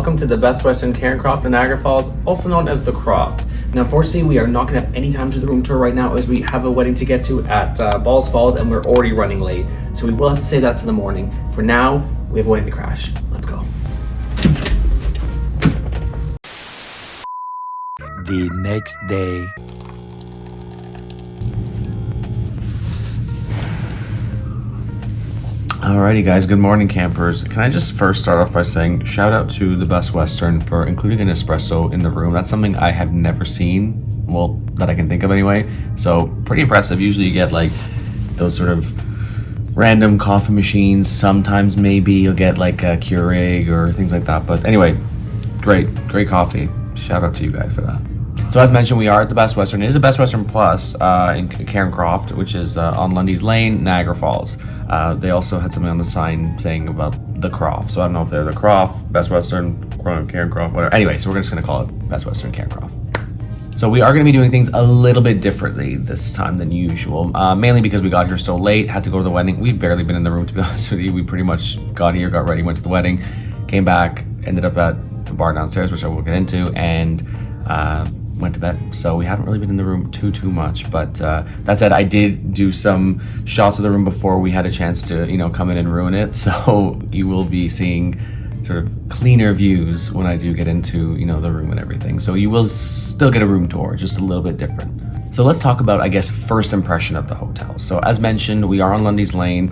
welcome to the Best Western Cairn Croft in Niagara Falls, also known as the Croft. Now, unfortunately, we are not going to have any time to do the room tour right now as we have a wedding to get to at Balls Falls and we're already running late. So we will have to save that to the morning. For now, we have a wedding to crash. Let's go. The next day. Alrighty guys, good morning campers. Can I just first start off by saying shout out to the Best Western for including an espresso in the room. That's something I have never seen, well, that I can think of anyway. So pretty impressive. Usually you get like those sort of random coffee machines. Sometimes maybe you'll get like a Keurig or things like that. But anyway, great coffee. Shout out to you guys for that. So as mentioned, we are at the Best Western. It is a Best Western Plus in Cairn Croft, which is on Lundy's Lane, Niagara Falls. They also had something on the sign saying about the Croft. So I don't know if they're the Croft, Best Western, Cairn Croft, whatever. Anyway, so we're just going to call it Best Western Cairn Croft. So we are going to be doing things a little bit differently this time than usual, mainly because we got here so late, had to go to the wedding. We've barely been in the room, to be honest with you. We pretty much got here, got ready, went to the wedding, came back, ended up at the bar downstairs, which I will get into, and went to bed. So we haven't really been in the room too much, but that said, I did do some shots of the room before we had a chance to come in and ruin it. So you will be seeing sort of cleaner views when I do get into the room and everything. So you will still get a room tour, just a little bit different. So let's talk about, I guess, first impression of the hotel. So as mentioned, we are on Lundy's Lane.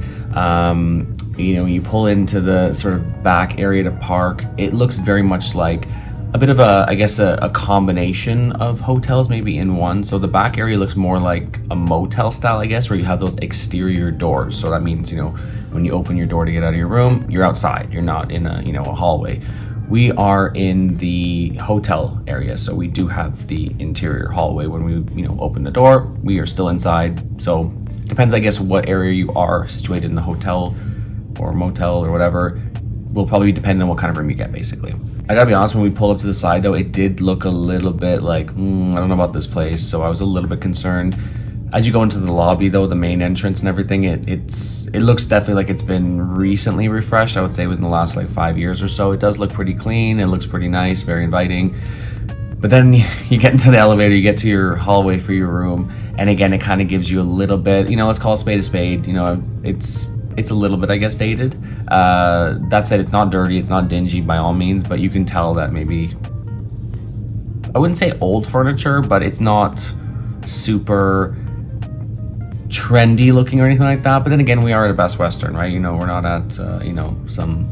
You pull into the sort of back area to park. It looks very much like a bit of a combination of hotels maybe in one. So the back area looks more like a motel style, I guess, where you have those exterior doors. So that means, when you open your door to get out of your room, you're outside. You're not in a hallway. We are in the hotel area, so we do have the interior hallway. When we, open the door, we are still inside. So depends, I guess, what area you are situated in the hotel or motel or whatever. Will probably depend on what kind of room you get, basically. I gotta be honest, when we pulled up to the side though, it did look a little bit like, I don't know about this place, so I was a little bit concerned. As you go into the lobby though, the main entrance and everything, it looks definitely like it's been recently refreshed. I would say within the last like 5 years or so. It does look pretty clean, it looks pretty nice, very inviting. But then you get into the elevator, you get to your hallway for your room, and again, it kind of gives you a little bit, let's call a spade a spade, it's a little bit, I guess, dated. That said, it's not dirty, it's not dingy by all means, but you can tell that maybe, I wouldn't say old furniture, but it's not super trendy looking or anything like that. But then again, we are at a Best Western, right? We're not at, some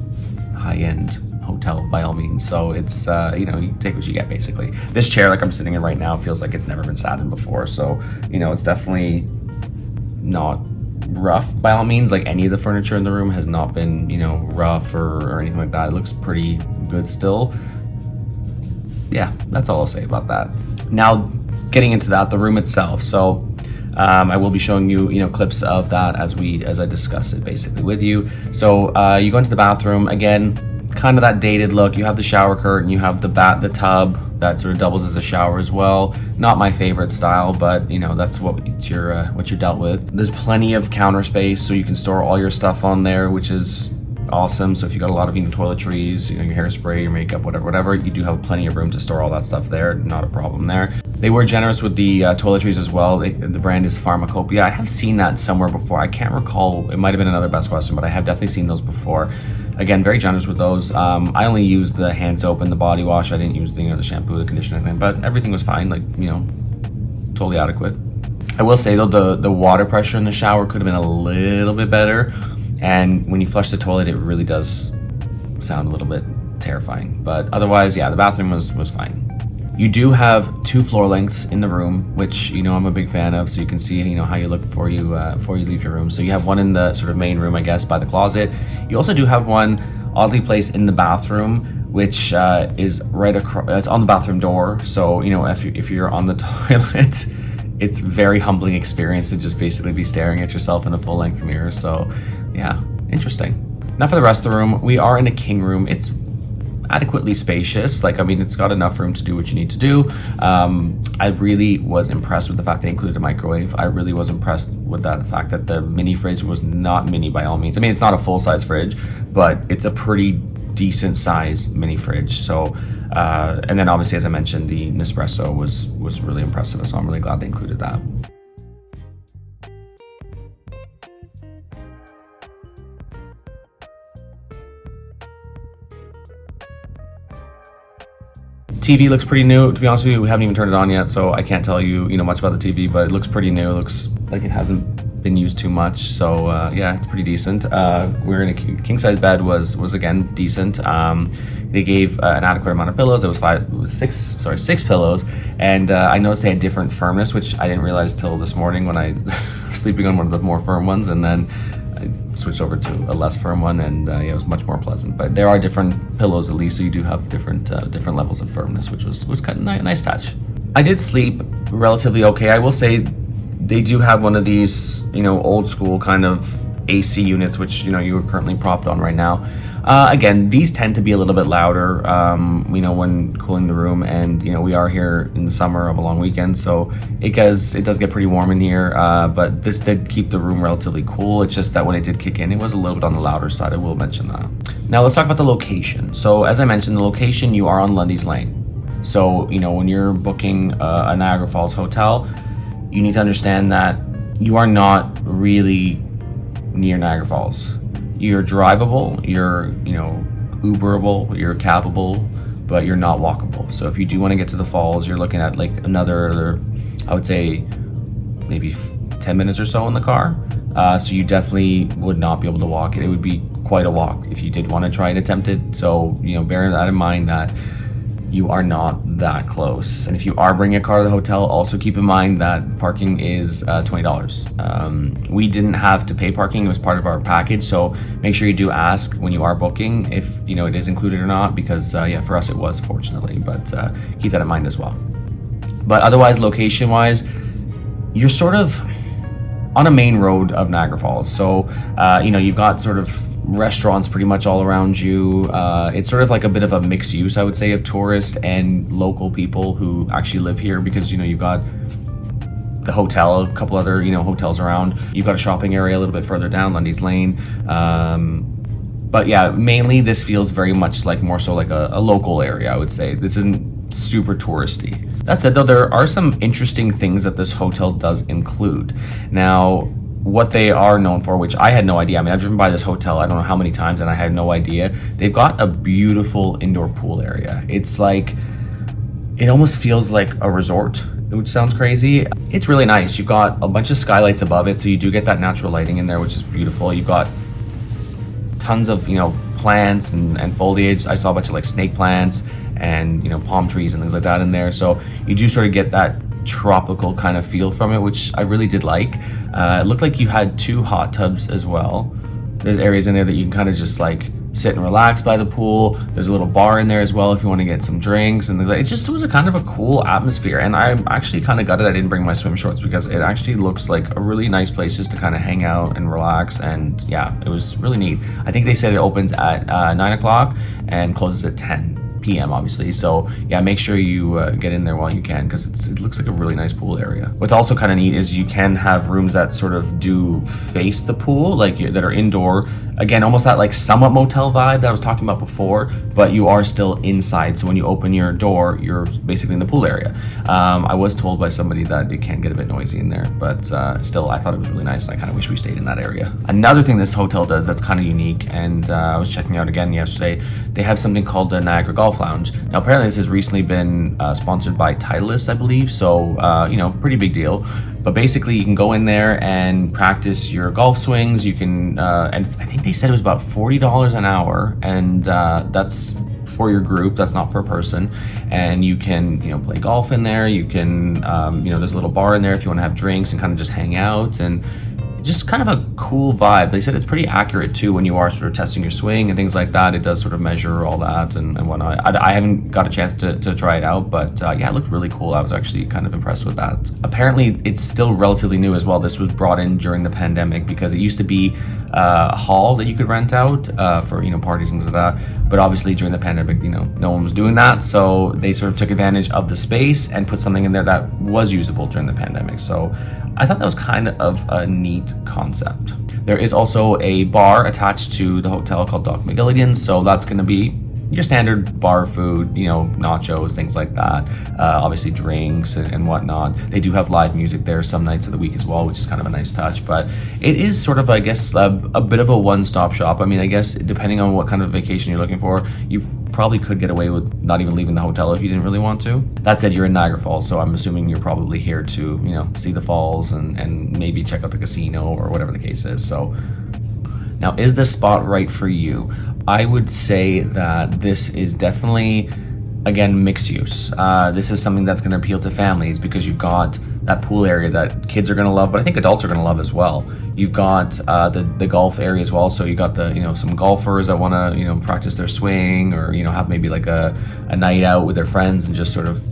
high-end hotel by all means. So it's, you take what you get, basically. This chair, like I'm sitting in right now, feels like it's never been sat in before. So, it's definitely not rough by all means. Like any of the furniture in the room has not been rough or anything like that. It looks pretty good still. Yeah, that's all I'll say about that. Now getting into that, the room itself. So I will be showing you clips of that as I discuss it basically with you. So you go into the bathroom, again, kind of that dated look. You have the shower curtain, you have the tub that sort of doubles as a shower as well. Not my favorite style, but that's what you're dealt with. There's plenty of counter space, so you can store all your stuff on there, which is awesome. So if you got a lot of toiletries, your hairspray, your makeup, whatever, you do have plenty of room to store all that stuff there. Not a problem there. They were generous with the toiletries as well. The brand is Pharmacopoeia. I have seen that somewhere before. I can't recall. It might have been another Best Western, but I have definitely seen those before. Again, very generous with those. I only used the hand soap and the body wash. I didn't use the shampoo, the conditioner, anything, but everything was fine. Totally adequate. I will say though, the water pressure in the shower could have been a little bit better. And when you flush the toilet, it really does sound a little bit terrifying. But otherwise, yeah, the bathroom was fine. You do have 2 floor lengths in the room, which I'm a big fan of, so you can see how you look before you leave your room. So you have one in the sort of main room, I guess, by the closet. You also do have one oddly placed in the bathroom, which is right across. It's on the bathroom door. So if you're on the toilet, it's a very humbling experience to just basically be staring at yourself in a full length mirror. So yeah, interesting. Now for the rest of the room, we are in a king room. It's adequately spacious. It's got enough room to do what you need to do. I really was impressed with the fact they included a microwave. I really was impressed with the fact that the mini fridge was not mini by all means. It's not a full-size fridge, but it's a pretty decent sized mini fridge. So, and then obviously, as I mentioned, the Nespresso was really impressive. So I'm really glad they included that. TV looks pretty new. To be honest with you, we haven't even turned it on yet, so I can't tell you, much about the TV, but it looks pretty new. It looks like it hasn't been used too much, so yeah, it's pretty decent. We're in a king size bed, was again decent. They gave an adequate amount of pillows. It was six pillows, and I noticed they had different firmness, which I didn't realize till this morning when I was sleeping on one of the more firm ones, and then I switched over to a less firm one, and yeah, it was much more pleasant. But there are different pillows at least, so you do have different levels of firmness, which was kind of nice touch. I did sleep relatively okay. I will say they do have one of these, old school kind of AC units, which you are currently propped on right now. Again, these tend to be a little bit louder, when cooling the room, and we are here in the summer of a long weekend, so it does get pretty warm in here. But this did keep the room relatively cool. It's just that when it did kick in, it was a little bit on the louder side. I will mention that. Now let's talk about the location. So as I mentioned, the location, you are on Lundy's Lane. So when you're booking a Niagara Falls hotel, you need to understand that you are not really near Niagara Falls. You're drivable, you're, Uberable, you're cabable, but you're not walkable. So if you do want to get to the falls, you're looking at like another, I would say maybe 10 minutes or so in the car. So you definitely would not be able to walk it. It would be quite a walk if you did want to try and attempt it. So, bear that in mind that you are not that close. And if you are bringing a car to the hotel, also keep in mind that parking is $20. We didn't have to pay parking. It was part of our package. So make sure you do ask when you are booking if it is included or not, because yeah, for us it was, fortunately, but keep that in mind as well. But otherwise, location wise, you're sort of on a main road of Niagara Falls. So, you've got sort of restaurants pretty much all around you. It's sort of like a bit of a mixed use, I would say, of tourists and local people who actually live here, because you've got the hotel, a couple other hotels around. You've got a shopping area a little bit further down Lundy's Lane. But yeah, mainly this feels very much like more so like a local area, I would say. This isn't super touristy. That said, though, there are some interesting things that this hotel does include. Now, what they are known for, which I had no idea. I mean, I've driven by this hotel I don't know how many times, and I had no idea. They've got a beautiful indoor pool area. It's like, it almost feels like a resort, which sounds crazy. It's really nice. You've got a bunch of skylights above it, so you do get that natural lighting in there, which is beautiful. You've got tons of, plants and foliage. I saw a bunch of like snake plants and, palm trees and things like that in there. So you do sort of get that tropical kind of feel from it, which I really did like. It looked like you had 2 hot tubs as well. There's areas in there that you can kind of just like sit and relax by the pool. There's a little bar in there as well if you want to get some drinks and things like. It was a kind of a cool atmosphere, and I'm actually kind of gutted I didn't bring my swim shorts, because it actually looks like a really nice place just to kind of hang out and relax. And yeah, it was really neat. I think they said it opens at 9 o'clock and closes at 10 p.m. obviously. So yeah, make sure you get in there while you can, because it looks like a really nice pool area. What's also kind of neat is you can have rooms that sort of do face the pool, like that are indoor. Again, almost that like somewhat motel vibe that I was talking about before, but you are still inside. So when you open your door, you're basically in the pool area. I was told by somebody that it can get a bit noisy in there, but still, I thought it was really nice. I kind of wish we stayed in that area. Another thing this hotel does that's kind of unique, and I was checking out again yesterday, they have something called the Niagara Golf Lounge. Now, apparently this has recently been sponsored by Titleist, I believe, so pretty big deal. But basically, you can go in there and practice your golf swings. You can, and I think they said it was about $40 an hour, and that's for your group. That's not per person. And you can, play golf in there. You can, there's a little bar in there if you want to have drinks and kind of just hang out, and just kind of a cool vibe. They said it's pretty accurate too when you are sort of testing your swing and things like that. It does sort of measure all that and whatnot. I haven't got a chance to try it out, but yeah, it looked really cool. I was actually kind of impressed with that. Apparently, it's still relatively new as well. This was brought in during the pandemic, because it used to be a hall that you could rent out for parties and things like that. But obviously during the pandemic, no one was doing that, so they sort of took advantage of the space and put something in there that was usable during the pandemic. So I thought that was kind of a neat concept. There is also a bar attached to the hotel called Doc McGilligan's, so that's going to be your standard bar food, nachos, things like that. Obviously drinks and whatnot. They do have live music there some nights of the week as well, which is kind of a nice touch. But it is sort of, I guess, a bit of a one-stop shop. I mean, I guess depending on what kind of vacation you're looking for, you probably could get away with not even leaving the hotel if you didn't really want to. That said, you're in Niagara Falls, so I'm assuming you're probably here to, see the falls and maybe check out the casino or whatever the case is. So now, is this spot right for you? I would say that this is definitely, again, mixed use. This is something that's going to appeal to families because you've got that pool area that kids are going to love, but I think adults are going to love as well. You've got the golf area as well, so you got the some golfers that want to practice their swing or have maybe like a night out with their friends and just sort of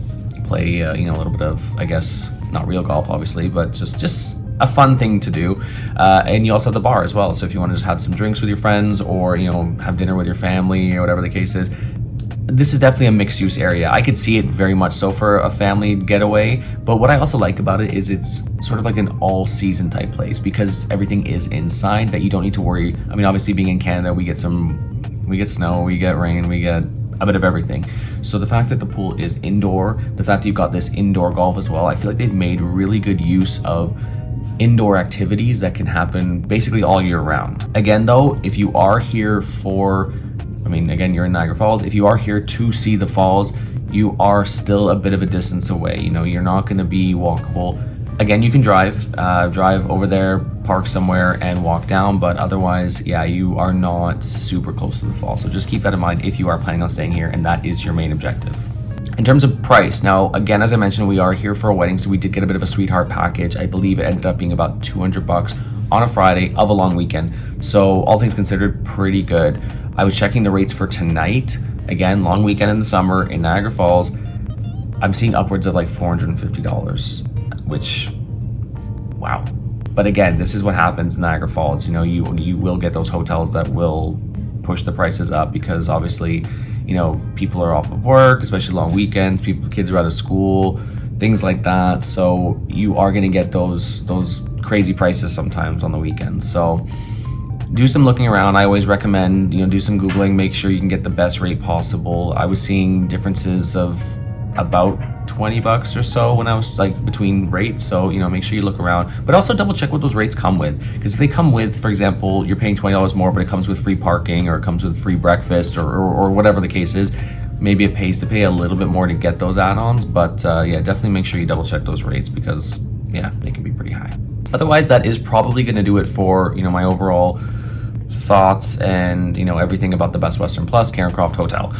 play a little bit of, I guess, not real golf obviously, but just a fun thing to do. And you also have the bar as well, so if you want to just have some drinks with your friends or have dinner with your family or whatever the case is, this is definitely a mixed use area. I could see it very much so for a family getaway, but what I also like about it is it's sort of like an all season type place because everything is inside, that you don't need to worry. I mean, obviously being in Canada, we get snow, we get rain, we get a bit of everything. So the fact that the pool is indoor, the fact that you've got this indoor golf as well, I feel like they've made really good use of indoor activities that can happen basically all year round. Again though, if you are here you're in Niagara Falls, if you are here to see the falls, you are still a bit of a distance away. You're not going to be walkable. Again, you can drive over there, park somewhere and walk down, but otherwise, you are not super close to the falls. So just keep that in mind if you are planning on staying here and that is your main objective. In terms of price, now again, as I mentioned, we are here for a wedding, so we did get a bit of a sweetheart package. I believe it ended up being about $200 on a Friday of a long weekend. So all things considered, pretty good. I was checking the rates for tonight. Again, long weekend in the summer in Niagara Falls. I'm seeing upwards of like $450, which, wow. But again, this is what happens in Niagara Falls. You will get those hotels that will push the prices up because obviously, people are off of work, especially long weekends, kids are out of school, things like that. So you are going to get those crazy prices sometimes on the weekends. So do some looking around. I always recommend, do some Googling, make sure you can get the best rate possible. I was seeing differences of about $20 or so when I was between rates. So, make sure you look around, but also double check what those rates come with. Because if they come with, for example, you're paying $20 more, but it comes with free parking or it comes with free breakfast or whatever the case is, maybe it pays to pay a little bit more to get those add-ons. But definitely make sure you double check those rates because they can be pretty high. Otherwise, that is probably going to do it for, my overall thoughts and everything about the Best Western Plus Cairn Croft Hotel.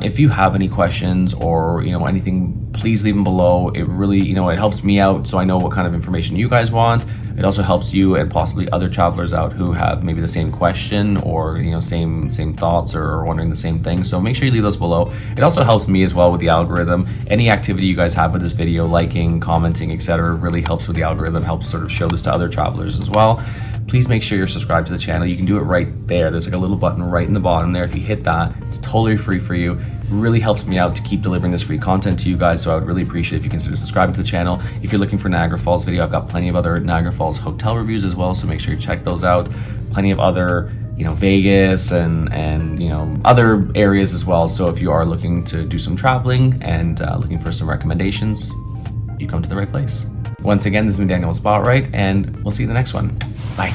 If you have any questions or anything, please leave them below. It really it helps me out so I know what kind of information you guys want. It also helps you and possibly other travelers out who have maybe the same question or same thoughts or wondering the same thing. So make sure you leave those below. It also helps me as well with the algorithm. Any activity you guys have with this video, liking, commenting, etc., really helps with the algorithm, helps sort of show this to other travelers as well. Please make sure you're subscribed to the channel. You can do it right there. There's like a little button right in the bottom there. If you hit that, it's totally free for you. It really helps me out to keep delivering this free content to you guys. So I would really appreciate if you consider subscribing to the channel. If you're looking for Niagara Falls video, I've got plenty of other Niagara Falls hotel reviews as well. So make sure you check those out. Plenty of other, Vegas and other areas as well. So if you are looking to do some traveling and looking for some recommendations, you come to the right place. Once again, this has been Daniel with SpotWright, and we'll see you in the next one. Bye.